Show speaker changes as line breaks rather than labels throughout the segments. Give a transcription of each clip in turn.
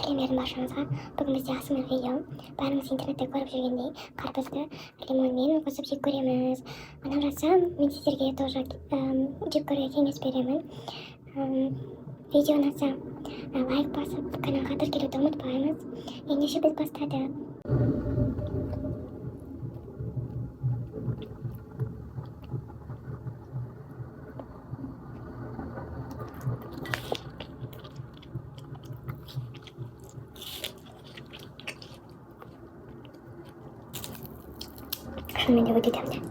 Келем баршаңызға. Бүгін бізде асымыр видео. Бәріміз интернетте көріп жүргендей қарбызды лимонмен қосып жеп көреміз. Ұнап жатса, мен сіздерге тоже жеп көруге кеңес беремін. Видео ұнаса лайк басып, каналға тіркелуді ұмытпаймыз. Ендеше біз бастадық. Шынымен де өте дәмді.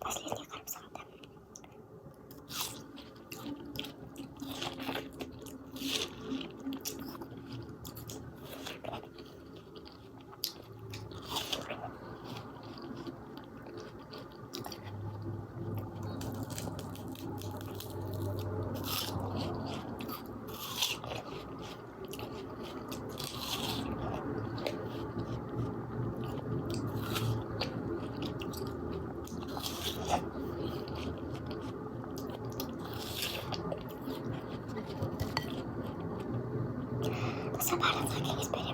Последний қарып салды. Барлығына кеңес беремін.